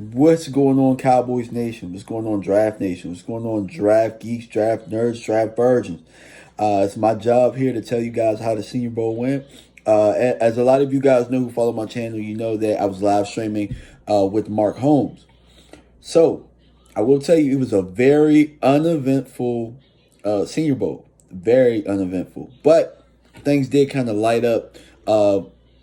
What's going on, Cowboys Nation? What's going on, Draft Nation? What's going on, Draft Geeks, Draft Nerds, Draft Virgins? It's my job here to tell you guys how the Senior Bowl went. As a lot of you guys know who follow my channel, you know that I was live streaming with Mark Holmes. So, I will tell you, it was a very uneventful Senior Bowl. Very uneventful. But things did kind of light up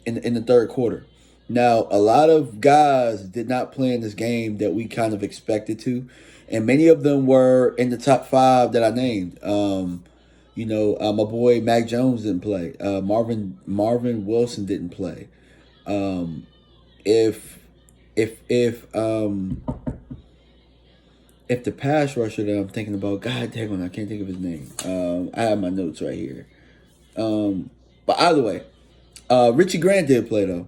in the third quarter. Now, a lot of guys did not play in this game that we kind of expected to, and many of them were in the top five that I named. My boy Mac Jones didn't play. Marvin Wilson didn't play. If the pass rusher that I'm thinking about, God dang it, I can't think of his name. I have my notes right here. But either way. Richie Grant did play though,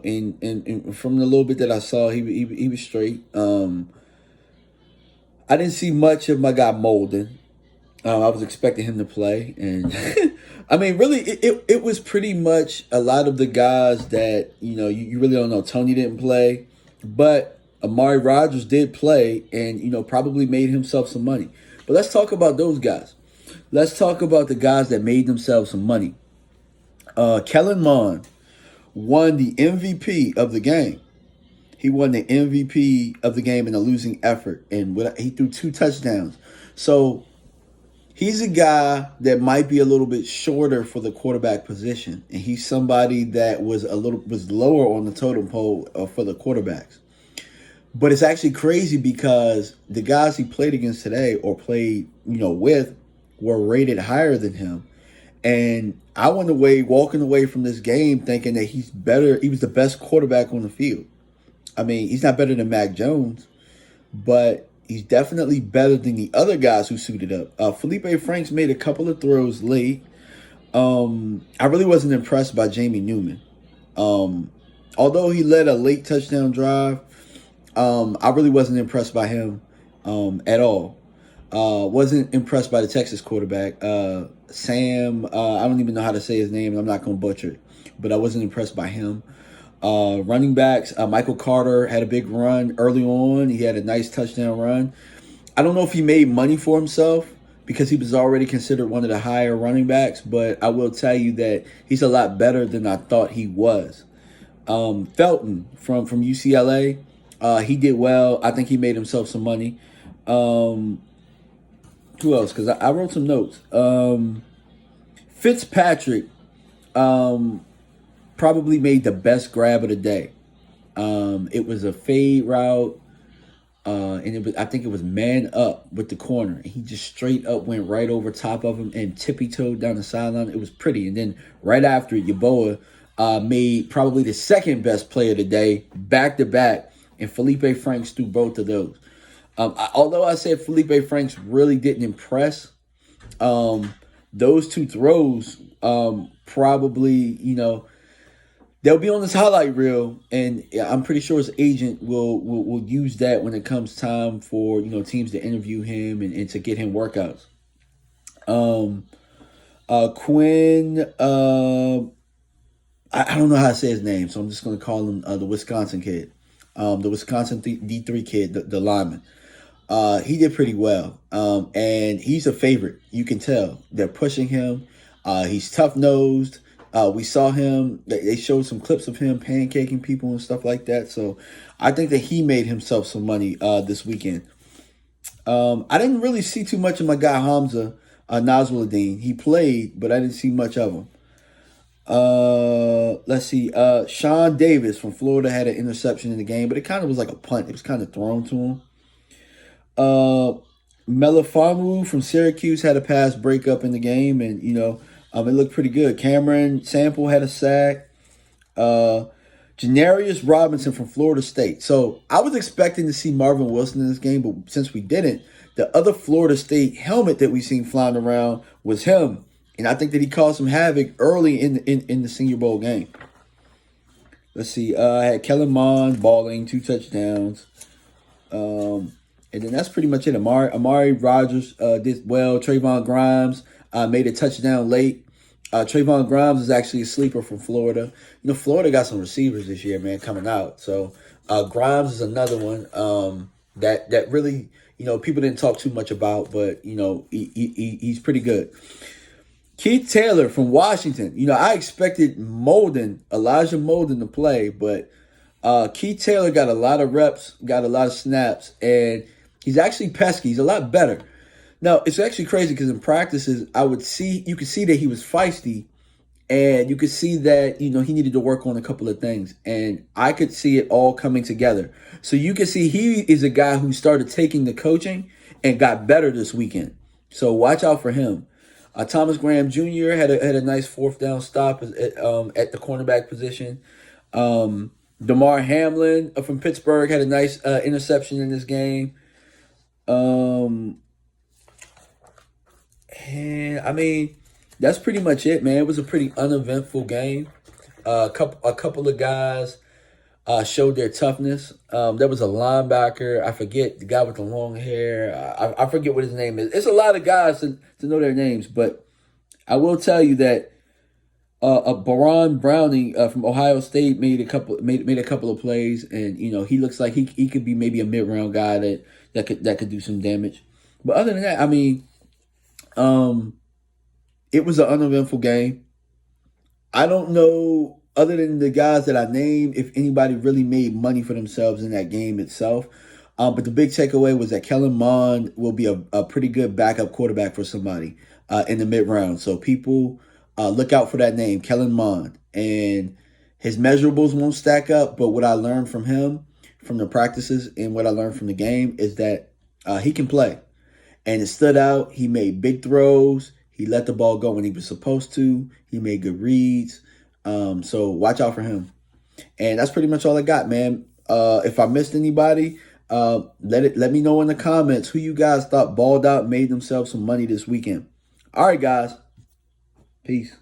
and from the little bit that I saw, he was straight. I didn't see much of my guy Molden. I was expecting him to play, and I mean, really, it was pretty much a lot of the guys that you really don't know. Tony didn't play, but Amari Rodgers did play, and probably made himself some money. But let's talk about those guys. Let's talk about the guys that made themselves some money. Kellen Mond won the MVP of the game. He won the MVP of the game in a losing effort, and he threw 2 touchdowns. So he's a guy that might be a little bit shorter for the quarterback position, and he's somebody that was lower on the totem pole for the quarterbacks. But it's actually crazy because the guys he played against today or played with were rated higher than him. And I went away, walking away from this game thinking that he's better. He was the best quarterback on the field. I mean, he's not better than Mac Jones, but he's definitely better than the other guys who suited up. Felipe Franks made a couple of throws late. I really wasn't impressed by Jamie Newman. Although he led a late touchdown drive, I really wasn't impressed by him at all. Wasn't impressed by the Texas quarterback. Sam, I don't even know how to say his name, and I'm not going to butcher it, but I wasn't impressed by him. Running backs, Michael Carter had a big run early on. He had a nice touchdown run. I don't know if he made money for himself because he was already considered one of the higher running backs, but I will tell you that he's a lot better than I thought he was. Felton from UCLA, he did well. I think he made himself some money. Who else? Because I wrote some notes. Fitzpatrick probably made the best grab of the day. It was a fade route, and I think it was man up with the corner. And he just straight up went right over top of him and tippy-toed down the sideline. It was pretty. And then right after it, Yeboah made probably the second best play of the day, back-to-back, and Felipe Franks threw both of those. Although I said Felipe Franks really didn't impress, those 2 throws probably, they'll be on this highlight reel, and I'm pretty sure his agent will use that when it comes time for teams to interview him and to get him workouts. Quinn, I don't know how to say his name, so I'm just going to call him the Wisconsin kid, the Wisconsin D3 kid, the lineman. He did pretty well, and he's a favorite. You can tell they're pushing him. He's tough-nosed. We saw him. They showed some clips of him pancaking people and stuff like that. So I think that he made himself some money this weekend. I didn't really see too much of my guy Hamza Nasruddin. He played, but I didn't see much of him. Let's see. Sean Davis from Florida had an interception in the game, but it kind of was like a punt. It was kind of thrown to him. Melifonwu from Syracuse had a pass breakup in the game, and it looked pretty good. Cameron Sample had a sack. Janarius Robinson from Florida State. So I was expecting to see Marvin Wilson in this game, but since we didn't, the other Florida State helmet that we seen flying around was him, and I think that he caused some havoc early in the Senior Bowl game. Let's see. I had Kellen Mond balling 2 touchdowns. And then that's pretty much it. Amari Rodgers did well. Trayvon Grimes made a touchdown late. Trayvon Grimes is actually a sleeper from Florida. Florida got some receivers this year, man, coming out. So Grimes is another one that really, people didn't talk too much about, but he's pretty good. Keith Taylor from Washington. I expected Elijah Molden to play, but Keith Taylor got a lot of reps, got a lot of snaps, and he's actually pesky. He's a lot better. Now, it's actually crazy because in practices, you could see that he was feisty, and you could see that, he needed to work on a couple of things. And I could see it all coming together. So you can see he is a guy who started taking the coaching and got better this weekend. So watch out for him. Thomas Graham Jr. had a nice fourth down stop at the cornerback position. Damar Hamlin from Pittsburgh had a nice interception in this game. And I mean, that's pretty much it, man. It was a pretty uneventful game. A couple of guys showed their toughness. There was a linebacker. I forget the guy with the long hair. I forget what his name is. It's a lot of guys to know their names, but I will tell you that Baron Browning from Ohio State made a couple of plays, and he looks like he could be maybe a mid-round guy that could do some damage. But other than that, I mean, it was an uneventful game. I don't know, other than the guys that I named, if anybody really made money for themselves in that game itself. But the big takeaway was that Kellen Mond will be a pretty good backup quarterback for somebody in the mid-round. So people look out for that name, Kellen Mond. And his measurables won't stack up, but what I learned from him, from the practices, and what I learned from the game is that he can play. And it stood out. He made big throws. He let the ball go when he was supposed to. He made good reads. So watch out for him. And that's pretty much all I got, man. If I missed anybody, let me know in the comments who you guys thought balled out and made themselves some money this weekend. All right, guys. Peace.